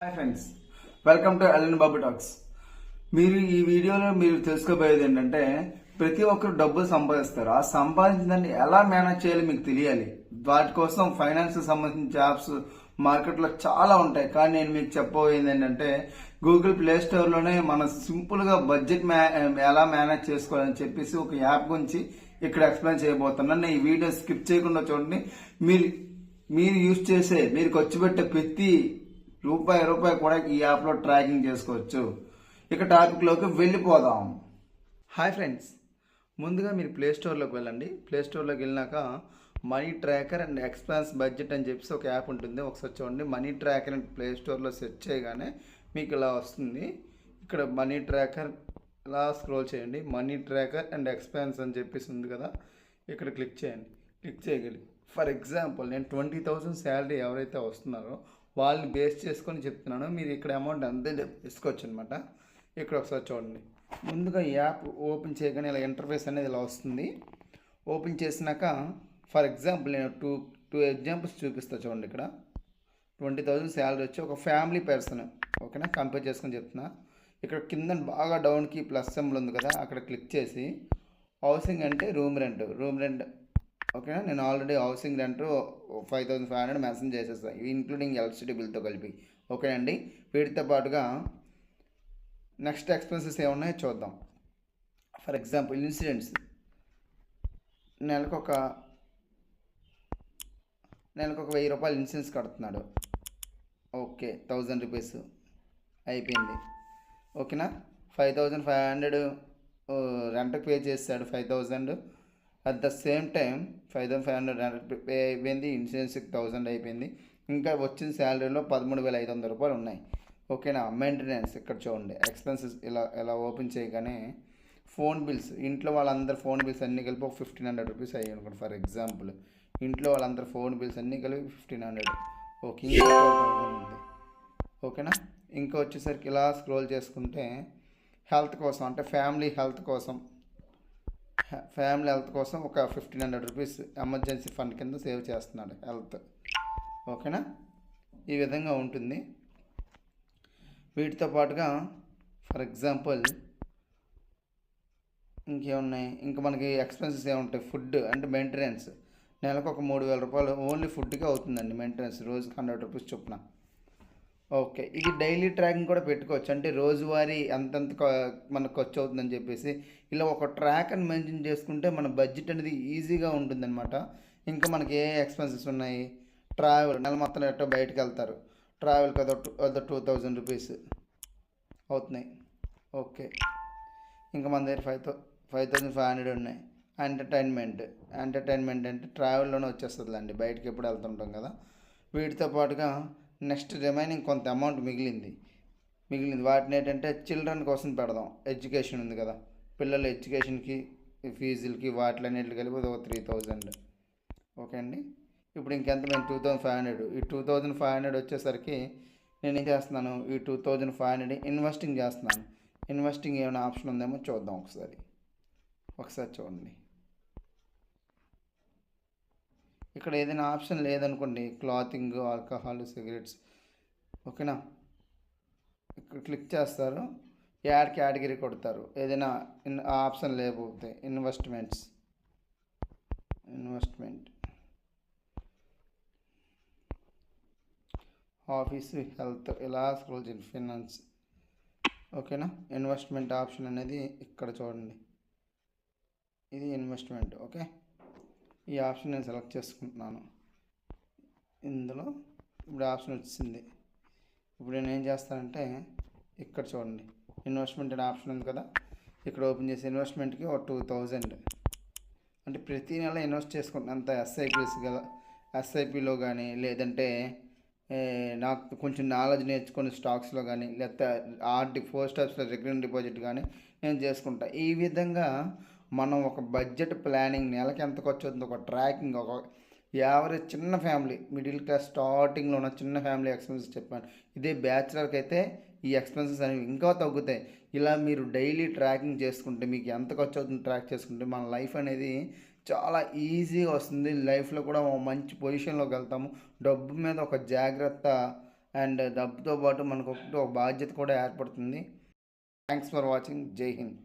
Hi friends, welcome to LN Babu talks. మీరు ఈ వీడియోలో తెలుసుకోబోయేది ఏంటంటే, ప్రతి ఒక్కరు డబ్బులు సంపాదిస్తారు. ఆ సంపాదించిందాన్ని ఎలా మేనేజ్ చేయాలి మీకు తెలియాలి. వాటి కోసం ఫైనాన్స్ సంబంధించిన జాబ్స్ మార్కెట్లో చాలా ఉంటాయి. కానీ నేను మీకు చెప్పబోయేది ఏంటంటే, గూగుల్ ప్లే స్టోర్లోనే మనం సింపుల్గా బడ్జెట్ ఎలా మేనేజ్ చేసుకోవాలని చెప్పేసి ఒక యాప్ గురించి ఇక్కడ ఎక్స్ప్లెయిన్ చేయబోతున్నాను. ఈ వీడియో స్కిప్ చేయకుండా చూడండి. మీరు మీరు యూజ్ చేసే, మీరు ఖర్చు పెట్టే ప్రతి రూపాయి కూడా ఈ యాప్లో ట్రాకింగ్ చేసుకోవచ్చు. ఇక టాపిక్లోకి వెళ్ళిపోదాం. హాయ్ ఫ్రెండ్స్, ముందుగా మీరు ప్లే స్టోర్లోకి వెళ్ళండి. ప్లే స్టోర్లోకి వెళ్ళినాక money tracker and expense budget అని చెప్పేసి ఒక యాప్ ఉంటుంది. ఒకసారి చూడండి. మనీ ట్రాకర్ అండ్ ప్లే స్టోర్లో సెర్చ్ చేయగానే మీకు ఇలా వస్తుంది. ఇక్కడ మనీ ట్రాకర్ ఇలా స్క్రోల్ చేయండి. మనీ ట్రాకర్ అండ్ ఎక్స్పెన్స్ అని చెప్పేసి ఉంది కదా, ఇక్కడ క్లిక్ చేయండి. క్లిక్ చేయగలి ఫర్ ఎగ్జాంపుల్ నేను 20,000 శాలరీ ఎవరైతే వస్తున్నారో వాళ్ళని బేస్ చేసుకొని చెప్తున్నాను. మీరు ఇక్కడ అమౌంట్ అంతే తీసుకోవచ్చు అనమాట. ఇక్కడ ఒకసారి చూడండి. ముందుగా యాప్ ఓపెన్ చేయగానే ఇలా ఇంటర్ఫేస్ అనేది ఇలా వస్తుంది. ఓపెన్ చేసినాక ఫర్ ఎగ్జాంపుల్ నేను టూ ఎగ్జాంపుల్స్ చూపిస్తాను చూడండి. ఇక్కడ 20,000 శాలరీ వచ్చి ఒక ఫ్యామిలీ పర్సన్, ఓకేనా, కంపేర్ చేసుకొని చెప్తున్నా. ఇక్కడ కింద బాగా డౌన్కి ప్లస్ సింబల్ ఉంది కదా, అక్కడ క్లిక్ చేసి హౌసింగ్ అంటే రూమ్ రెంట్ ఓకేనా. నేను ఆల్రెడీ హౌసింగ్ రెంట్ 5,500 మెన్షన్ చేసేస్తాను, ఇంక్లూడింగ్ ఎలక్ట్రిసిటీ బిల్తో కలిపి. ఓకేనండి. వీటితో పాటుగా నెక్స్ట్ ఎక్స్పెన్సెస్ ఏమున్నాయో చూద్దాం. ఫర్ ఎగ్జాంపుల్ ఇన్సూరెన్స్, నెలకు ఒక 1,000 రూపాయలు ఇన్సూరెన్స్ కడుతున్నాడు. ఓకే, 1,000 రూపీస్ అయిపోయింది. ఓకేనా. 5,500 రెంట్కి పే చేస్తాడు. 5,000 at the same time 5,500 pay అయిపోయింది. ఇన్సూరెన్స్కి 1,000 అయిపోయింది. ఇంకా వచ్చిన శాలరీలో 13,500 రూపాయలు ఉన్నాయి. ఓకేనా. మెయింటెనెన్స్ ఇక్కడ చూడండి. ఎక్స్పెన్సెస్ ఇలా ఓపెన్ చేయగానే ఫోన్ బిల్స్, ఇంట్లో వాళ్ళందరూ ఫోన్ బిల్స్ అన్నీ కలిపి ఒక 1,500 రూపీస్ అయ్యాయి అనుకోండి. ఫర్ ఎగ్జాంపుల్ ఇంట్లో వాళ్ళందరూ ఫోన్ బిల్స్ అన్నీ కలిపి 1,500. ఓకే, ఇంకా 12,000 ఉంది. ఓకేనా. ఇంకా వచ్చేసరికి ఇలా స్క్రోల్ చేసుకుంటే హెల్త్ కోసం, అంటే ఫ్యామిలీ హెల్త్ కోసం ఒక 1,500 రూపీస్ ఎమర్జెన్సీ ఫండ్ కింద సేవ్ చేస్తున్నాడు హెల్త్. ఓకేనా. ఈ విధంగా ఉంటుంది. వీటితో పాటుగా ఫర్ ఎగ్జాంపుల్ ఇంకేమున్నాయి, ఇంకా మనకి ఎక్స్పెన్సెస్ ఏముంటాయి. ఫుడ్ అంటే మెయింటెనెన్స్, నెలకు ఒక 3,000 రూపాయలు ఓన్లీ ఫుడ్కే అవుతుందండి మెయింటెనెన్స్, రోజుకి 100 రూపీస్ చొప్పున. ఓకే, ఇది డైలీ ట్రాకింగ్ కూడా పెట్టుకోవచ్చు. అంటే రోజువారీ ఎంతెంత మనకు ఖర్చు అవుతుందని చెప్పేసి ఇలా ఒక ట్రాక్ అని మెయింటైన్ చేసుకుంటే మన బడ్జెట్ అనేది ఈజీగా ఉంటుందన్నమాట. ఇంకా మనకి ఏ ఎక్స్పెన్సెస్ ఉన్నాయి. ట్రావెల్, నెల మొత్తం ఎట్టో బయటకు వెళ్తారు, ట్రావెల్కి అదో 2,000 రూపీస్ అవుతున్నాయి. ఓకే, ఇంకా మన దగ్గర 5,500 ఉన్నాయి. ఎంటర్టైన్మెంట్ అంటే ట్రావెల్లోనే వచ్చేస్తుందిలేండి, బయటకి ఎప్పుడు వెళ్తుంటాం కదా. వీటితో పాటుగా నెక్స్ట్ రిమైనింగ్ కొంత అమౌంట్ మిగిలింది. వాటిని ఏంటంటే చిల్డ్రన్ కోసం పెడదాం. ఎడ్యుకేషన్ ఉంది కదా, పిల్లల ఎడ్యుకేషన్కి ఫీజులకి వాటిలన్నిటికి కలిపి ఒక 3,000. ఓకే అండి. ఇప్పుడు ఇంకెంత మేము 2,500. ఈ 2,500 వచ్చేసరికి నేను ఏం చేస్తున్నాను, ఈ 2,500 ఇన్వెస్టింగ్ చేస్తున్నాను. ఇన్వెస్టింగ్ ఏమైనా ఆప్షన్ ఉందేమో చూద్దాం ఒకసారి చూడండి. ఇక్కడ ఏదైనా ఆప్షన్ లేదనుకోండి, క్లాతింగ్, ఆల్కహాల్, సిగరెట్స్, ఓకేనా, ఇక్కడ క్లిక్ చేస్తారు. యాడ్ కేటగిరీ కొడతారు. ఏదైనా ఆప్షన్ లేకపోతే ఇన్వెస్ట్మెంట్ ఆఫీస్, హెల్త్, ఇలా స్క్రోల్ చేయండి. ఫైనాన్స్, ఓకేనా. ఇన్వెస్ట్మెంట్ ఆప్షన్ అనేది ఇక్కడ చూడండి. ఇది ఇన్వెస్ట్మెంట్. ఓకే, ఈ ఆప్షన్ నేను సెలెక్ట్ చేసుకుంటున్నాను. ఇందులో ఇప్పుడు ఆప్షన్ వచ్చింది. ఇప్పుడు నేను ఏం చేస్తానంటే ఇక్కడ చూడండి, ఇన్వెస్ట్మెంట్ అనే ఆప్షన్ ఉంది కదా, ఇక్కడ ఓపెన్ చేసి ఇన్వెస్ట్మెంట్కి ఒక 2,000 అంటే ప్రతి నెల ఇన్వెస్ట్ చేసుకుంటాను. అంత ఎస్ఐపిలో కానీ, లేదంటే నాకు కొంచెం నాలెడ్జ్ నేర్చుకుని స్టాక్స్లో కానీ, లేకపోతే ఆర్డి 4 స్టెప్స్లో రికరింగ్ డిపాజిట్ కానీ నేను చేసుకుంటా. ఈ విధంగా మనం ఒక బడ్జెట్ ప్లానింగ్, నెలకి ఎంత ఖర్చు అవుతుందో ఒక ట్రాకింగ్, ఒక యావరేజ్ చిన్న ఫ్యామిలీ, మిడిల్ క్లాస్ స్టార్టింగ్లో ఉన్న చిన్న ఫ్యామిలీ ఎక్స్పెన్సెస్ చెప్పాను. ఇదే బ్యాచిలర్కి అయితే ఈ ఎక్స్పెన్సెస్ అనేవి ఇంకా తగ్గుతాయి. ఇలా మీరు డైలీ ట్రాకింగ్ చేసుకుంటే, మీకు ఎంత ఖర్చు అవుతుందో ట్రాక్ చేసుకుంటే మన లైఫ్ అనేది చాలా ఈజీగా వస్తుంది. లైఫ్లో కూడా మంచి పొజిషన్లోకి వెళ్తాము. డబ్బు మీద ఒక జాగ్రత్త అండ్ డబ్బుతో పాటు మనకు ఒక బాధ్యత కూడా ఏర్పడుతుంది. Thanks for watching. జై హింద్.